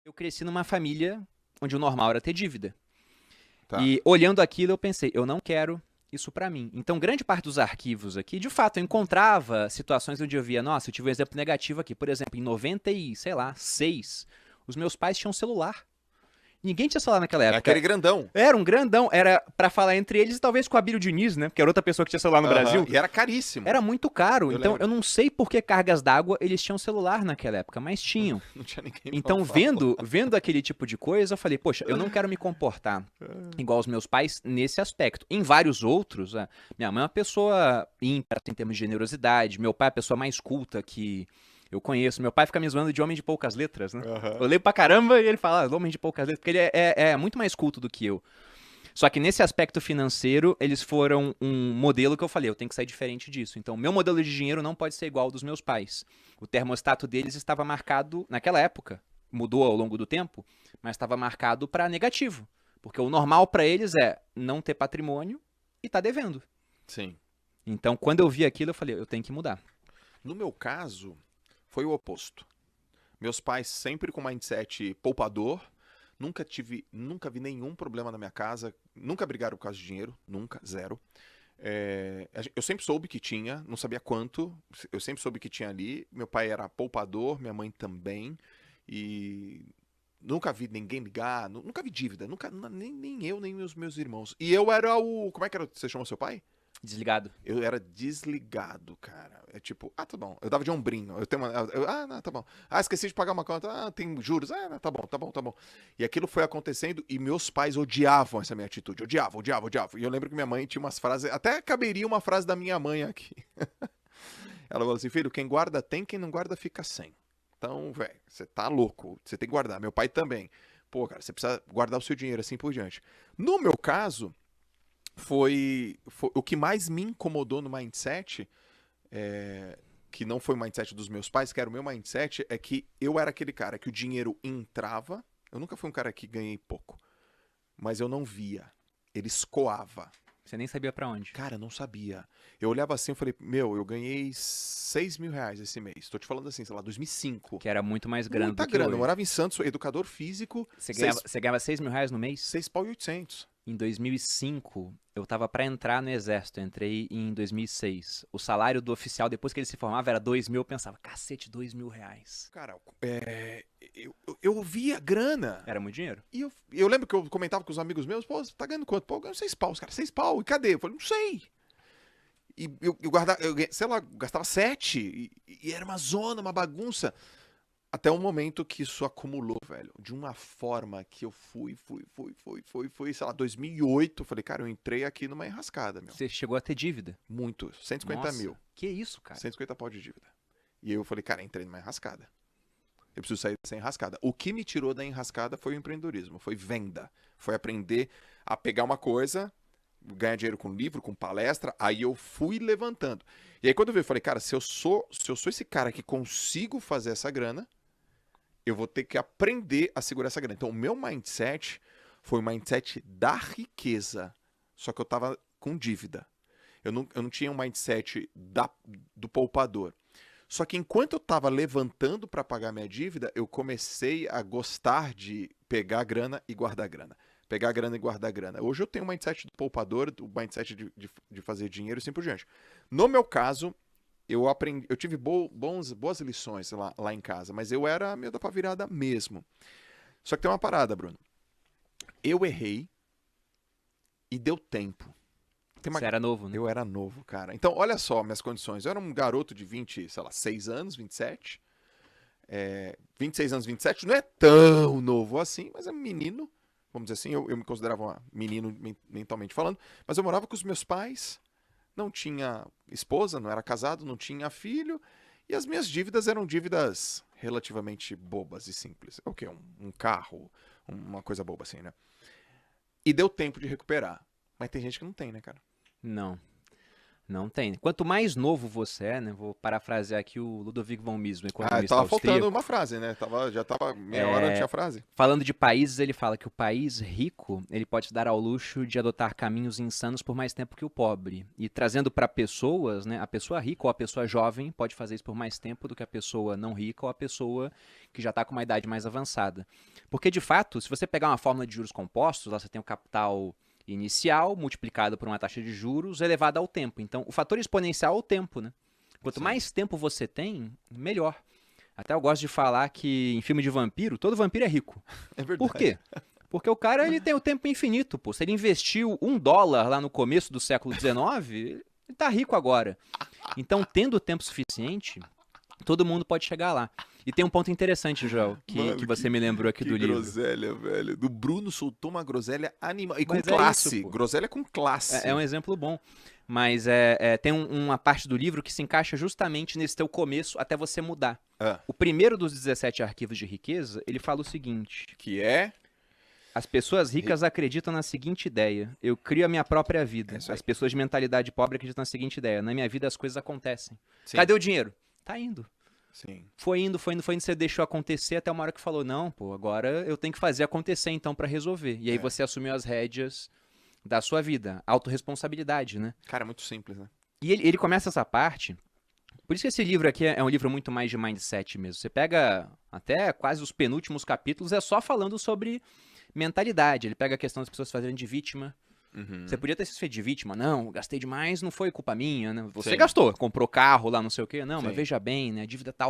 Eu cresci numa família onde o normal era ter dívida. Tá. E olhando aquilo, eu pensei, eu não quero isso pra mim. Então, grande parte dos arquivos aqui, de fato, eu encontrava situações onde eu via, nossa, eu tive um exemplo negativo aqui. Por exemplo, em 90 e, sei lá, 6, os meus pais tinham celular. Ninguém tinha celular naquela É aquele época. grandão. Era um grandão, era pra falar entre eles e talvez com a Abílio Diniz, né? Porque era outra pessoa que tinha celular no Aham. Brasil. E era caríssimo. Era muito caro. Eu Então, lembro. eu não sei por que cargas d'água eles tinham celular naquela época, mas tinham. Não tinha ninguém pra Então, falar. vendo aquele tipo de coisa, eu falei, poxa, eu não quero me comportar igual os meus pais nesse aspecto. Em vários outros, minha mãe é uma pessoa ímpar em termos de generosidade, meu pai é a pessoa mais culta que eu conheço. Meu pai fica me zoando de homem de poucas letras, né? Aham. Eu leio pra caramba e ele fala, homem de poucas letras, porque ele é muito mais culto do que eu. Só que nesse aspecto financeiro, eles foram um modelo que eu falei, eu tenho que sair diferente disso. Então, meu modelo de dinheiro não pode ser igual ao dos meus pais. O termostato deles estava marcado, naquela época, mudou ao longo do tempo, mas estava marcado para negativo. Porque o normal para eles é não ter patrimônio e tá devendo. Sim. Então, quando eu vi aquilo, eu falei, eu tenho que mudar. No meu caso, foi o oposto. Meus pais sempre com mindset poupador. Nunca vi nenhum problema na minha casa. Nunca brigaram por causa de dinheiro. Nunca, zero. Eu sempre soube que tinha, não sabia quanto. Eu sempre soube que tinha ali. Meu pai era poupador, minha mãe também. E nunca vi ninguém ligar, nunca vi dívida. Nem eu, nem meus irmãos. E eu era o. Como é que era? Você chamou seu pai? Desligado. Eu era desligado, cara. É tipo, tá bom. Eu dava de ombrinho. Não, tá bom. Esqueci de pagar uma conta. Tem juros. Não, tá bom, tá bom, tá bom. E aquilo foi acontecendo e meus pais odiavam essa minha atitude. Odiavam. E eu lembro que minha mãe tinha umas frases, até caberia uma frase da minha mãe aqui. Ela falou assim, filho, quem guarda tem, quem não guarda fica sem. Então, velho, você tá louco. Você tem que guardar. Meu pai também. Pô, cara, você precisa guardar o seu dinheiro assim por diante. No meu caso, foi o que mais me incomodou no mindset, que não foi o mindset dos meus pais, que era o meu mindset, é que eu era aquele cara que o dinheiro entrava. Eu nunca fui um cara que ganhei pouco, mas eu não via. Ele escoava. Você nem sabia para onde. Cara, eu não sabia. Eu olhava assim e falei, meu, eu ganhei 6 mil reais esse mês. Tô te falando assim, sei lá, 2005. Que era muito mais grana Muita do que grana. Eu hoje. morava em Santos, sou educador físico. Você ganhava 6 mil reais no mês? 6 pau e 800. Em 2005, eu tava pra entrar no exército, eu entrei em 2006. O salário do oficial, depois que ele se formava, era 2 mil, eu pensava, cacete, 2 mil reais. Cara, eu via grana. Era muito dinheiro. E eu lembro que eu comentava com os amigos meus, pô, você tá ganhando quanto? Pô, eu ganho 6 pau, cara, 6 pau, e cadê? Eu falei, não sei. E eu guardava, sei lá, gastava 7, e era uma zona, uma bagunça. Até o momento que isso acumulou, velho, de uma forma que eu fui, sei lá, 2008, eu falei, cara, eu entrei aqui numa enrascada, meu. Você chegou a ter dívida. Muito, 150 Nossa, mil, que isso, cara? 150 pau de dívida. E eu falei, cara, entrei numa enrascada. Eu preciso sair dessa enrascada. O que me tirou da enrascada foi o empreendedorismo, foi venda. Foi aprender a pegar uma coisa, ganhar dinheiro com livro, com palestra, aí eu fui levantando. E aí quando eu vi, eu falei, cara, se eu sou esse cara que consigo fazer essa grana, eu vou ter que aprender a segurar essa grana. Então o meu mindset foi o mindset da riqueza, só que eu tava com dívida. Eu não tinha um mindset do poupador. Só que enquanto eu estava levantando para pagar minha dívida, eu comecei a gostar de pegar grana e guardar grana. Pegar grana e guardar grana. Hoje eu tenho o mindset do poupador, o mindset de fazer dinheiro e assim por diante. No meu caso, eu tive boas lições lá em casa, mas eu era meio da pá virada mesmo. Só que tem uma parada, Bruno. Eu errei e deu tempo. Você era novo, né? Eu era novo, cara. Então, olha só minhas condições. Eu era um garoto de 20, sei lá, 6 anos, 27. 26 anos, 27 não é tão novo assim, mas é um menino. Vamos dizer assim, eu me considerava um menino mentalmente falando. Mas eu morava com os meus pais, não tinha esposa, não era casado, não tinha filho. E as minhas dívidas eram dívidas relativamente bobas e simples. O quê? Um carro, uma coisa boba assim, né? E deu tempo de recuperar. Mas tem gente que não tem, né, cara? Não. Não tem. Quanto mais novo você é, né? Vou parafrasear aqui o Ludwig von Mises, um economista Tava faltando austríaco. uma frase, né? Já tava meia hora, não tinha frase. Falando de países, ele fala que o país rico, ele pode se dar ao luxo de adotar caminhos insanos por mais tempo que o pobre. E trazendo para pessoas, né? A pessoa rica ou a pessoa jovem pode fazer isso por mais tempo do que a pessoa não rica ou a pessoa que já está com uma idade mais avançada. Porque, de fato, se você pegar uma fórmula de juros compostos, lá você tem o capital inicial multiplicado por uma taxa de juros elevada ao tempo. Então, o fator exponencial é o tempo, né? Quanto mais tempo você tem, melhor. Até eu gosto de falar que em filme de vampiro, todo vampiro é rico. É verdade. Por quê? Porque o cara ele tem o tempo infinito, pô. Se ele investiu $1 lá no começo do século XIX, ele tá rico agora. Então, tendo tempo suficiente, todo mundo pode chegar lá. E tem um ponto interessante, Joel, que você me lembrou aqui do livro. Que groselha, velho. Do Bruno soltou uma groselha animal. E com Mas é classe. isso, pô. Groselha com classe. É um exemplo bom. Mas tem uma parte do livro que se encaixa justamente nesse teu começo até você mudar. O primeiro dos 17 arquivos de riqueza, ele fala o seguinte. Que é... As pessoas ricas acreditam na seguinte ideia. Eu crio a minha própria vida. As pessoas de mentalidade pobre acreditam na seguinte ideia. Na minha vida as coisas acontecem. Sim. Cadê o dinheiro? Tá indo. Sim. Foi indo, você deixou acontecer até uma hora que falou, não, pô, agora eu tenho que fazer acontecer então pra resolver. E aí você assumiu as rédeas da sua vida. Autorresponsabilidade, né? Cara, é muito simples, né? E ele começa essa parte... Por isso que esse livro aqui é um livro muito mais de mindset mesmo. Você pega até quase os penúltimos capítulos, é só falando sobre mentalidade. Ele pega a questão das pessoas fazendo de vítima. Você podia ter se feito de vítima. Não, gastei demais, não foi culpa minha. Né? Você gastou, comprou carro lá, não sei o quê. Não, mas veja bem, né? A dívida tal